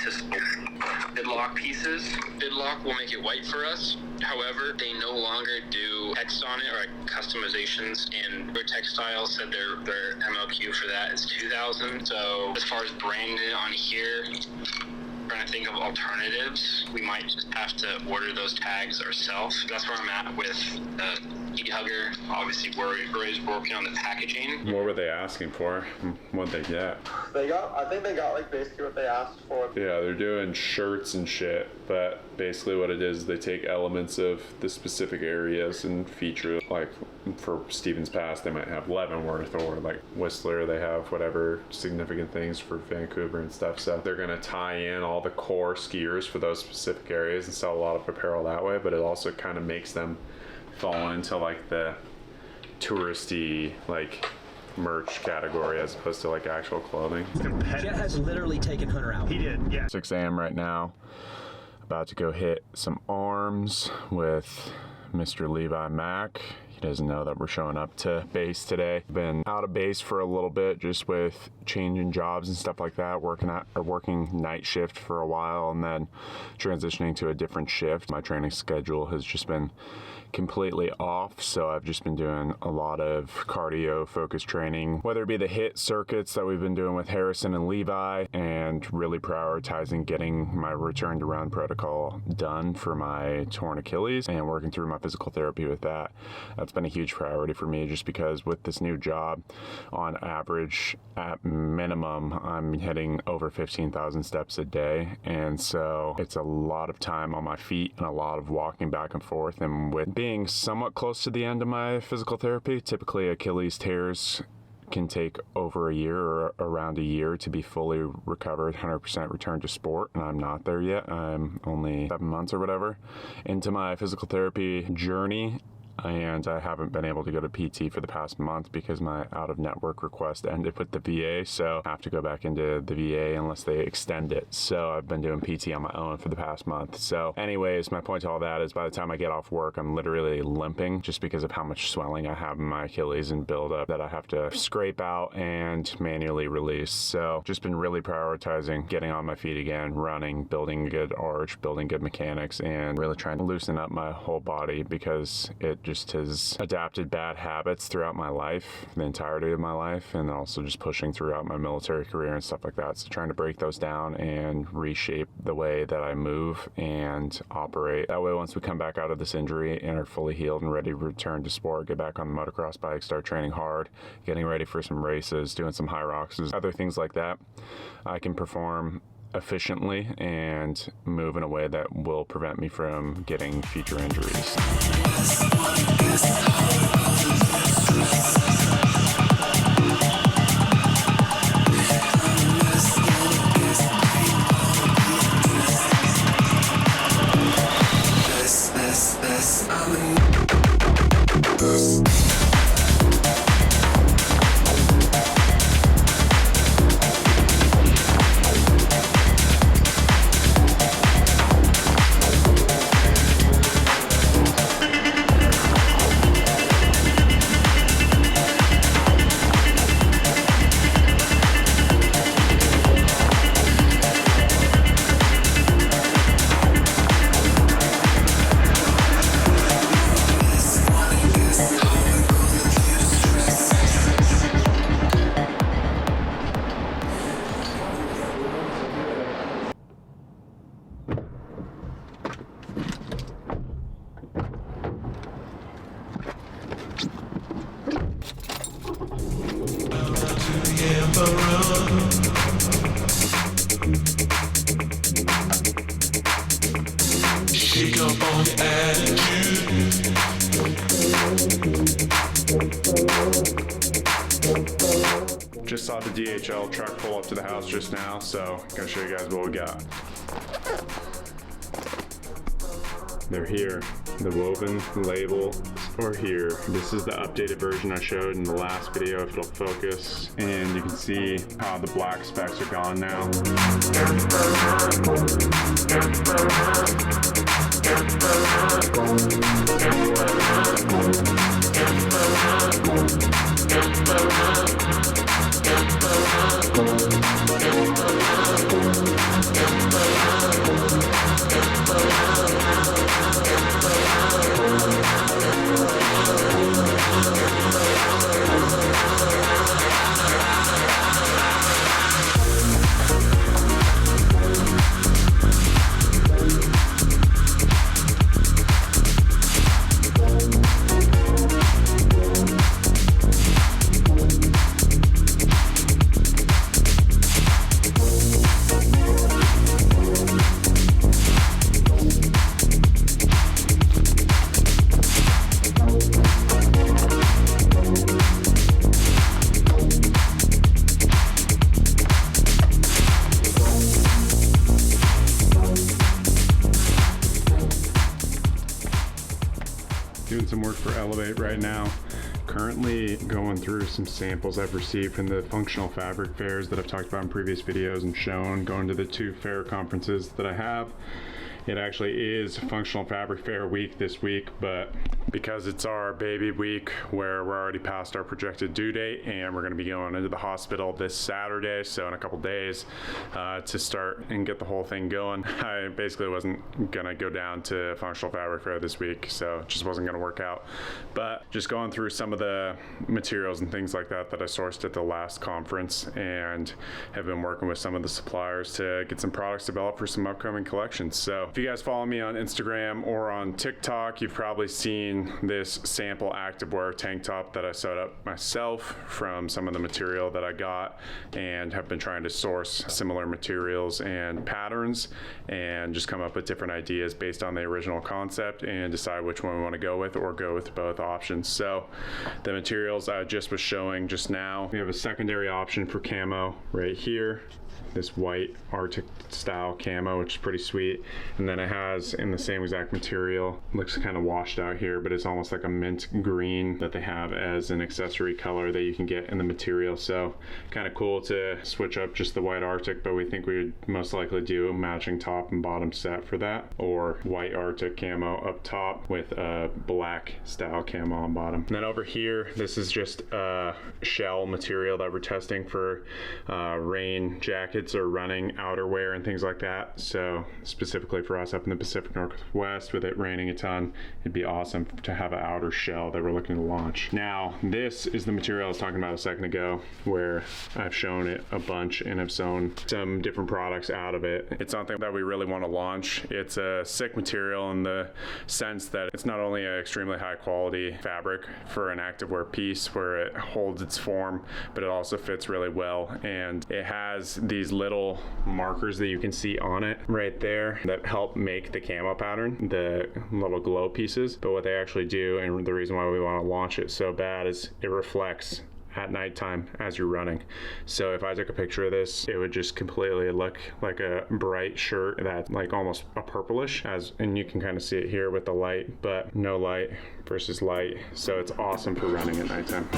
to bid lock pieces. Bid lock will make it white for us. However, they no longer do text on it or customizations, and their textile said their MLQ for that is 2,000. So as far as branded on here, trying to think of alternatives, we might just have to order those tags ourselves. That's where I'm at with the e-hugger. Obviously, we're working on the packaging. What were they asking for? What'd they get? I think they got like basically what they asked for. Yeah, they're doing shirts and shit, but basically what it is, they take elements of the specific areas and feature, like for Stevens Pass, they might have Leavenworth, or like Whistler, they have whatever significant things for Vancouver and stuff. So they're gonna tie in all the core skiers for those specific areas and sell a lot of apparel that way, but it also kind of makes them fall into like the touristy like merch category as opposed to like actual clothing. Jet has literally taken Hunter out. He did, yeah. 6 a.m. right now. About to go hit some arms with Mr. Levi Mack. He doesn't know that we're showing up to base today. Been out of base for a little bit just with changing jobs and stuff like that, working night shift for a while and then transitioning to a different shift. My training schedule has just been completely off, so I've just been doing a lot of cardio focused training, whether it be the HIIT circuits that we've been doing with Harrison and Levi, and really prioritizing getting my return to run protocol done for my torn Achilles and working through my physical therapy with that. That's been a huge priority for me, just because with this new job, on average, at minimum, I'm hitting over 15,000 steps a day, and so it's a lot of time on my feet and a lot of walking back and forth. And with being somewhat close to the end of my physical therapy, typically Achilles tears can take over a year or around a year to be fully recovered, 100% return to sport, and I'm not there yet. I'm only 7 months or whatever into my physical therapy journey, and I haven't been able to go to PT for the past month because my out-of-network request ended with the VA, so I have to go back into the VA unless they extend it. So I've been doing PT on my own for the past month. So anyways, my point to all that is by the time I get off work, I'm literally limping just because of how much swelling I have in my Achilles and buildup that I have to scrape out and manually release. So just been really prioritizing getting on my feet again, running, building a good arch, building good mechanics, and really trying to loosen up my whole body because it just has adapted bad habits throughout my life, the entirety of my life, and also just pushing throughout my military career and stuff like that. So trying to break those down and reshape the way that I move and operate. That way, once we come back out of this injury and are fully healed and ready to return to sport, get back on the motocross bike, start training hard, getting ready for some races, doing some Hyroxes, other things like that, I can perform efficiently and move in a way that will prevent me from getting future injuries. Shake up on the attitude. Just saw the DHL truck pull up to the house just now, so I'm gonna show you guys what we got. They're here. The woven label are here. This is the updated version I showed in the last video, if it'll focus. And you can see how the black specks are gone now. Doing some work for Elevate right now. Currently going through some samples I've received from the functional fabric fairs that I've talked about in previous videos and shown, going to the 2 fair conferences that I have. It actually is functional fabric fair week this week, but because it's our baby week where we're already past our projected due date and we're going to be going into the hospital this Saturday, so in a couple days, to start and get the whole thing going, I basically wasn't going to go down to functional fabric fair this week, so it just wasn't going to work out. But just going through some of the materials and things like that that I sourced at the last conference, and have been working with some of the suppliers to get some products developed for some upcoming collections. So if you guys follow me on Instagram or on TikTok, you've probably seen this sample activewear tank top that I sewed up myself from some of the material that I got, and have been trying to source similar materials and patterns and just come up with different ideas based on the original concept and decide which one we want to go with, or go with both options. So the materials I just was showing just now, we have a secondary option for camo right here, this white Arctic style camo, which is pretty sweet. And then it has, in the same exact material, looks kind of washed out here, but it's almost like a mint green that they have as an accessory color that you can get in the material. So kind of cool to switch up just the white Arctic, but we think we would most likely do a matching top and bottom set for that, or white Arctic camo up top with a black style camo on bottom. And then over here, this is just a shell material that we're testing for rain jackets or running outerwear and things like that. So specifically for us up in the Pacific Northwest, with it raining a ton, it'd be awesome to have an outer shell that we're looking to launch. Now, this is the material I was talking about a second ago, where I've shown it a bunch and have sewn some different products out of it. It's something that we really want to launch. It's a sick material in the sense that it's not only an extremely high quality fabric for an activewear piece where it holds its form, but it also fits really well, and it has these little markers that you can see on it right there that help make the camo pattern, the little glow pieces. But what they actually do, and the reason why we want to launch it so bad, is it reflects at nighttime as you're running. So if I took a picture of this, it would just completely look like a bright shirt that's like almost a purplish, and you can kind of see it here with the light, but no light versus light. So it's awesome for running at nighttime.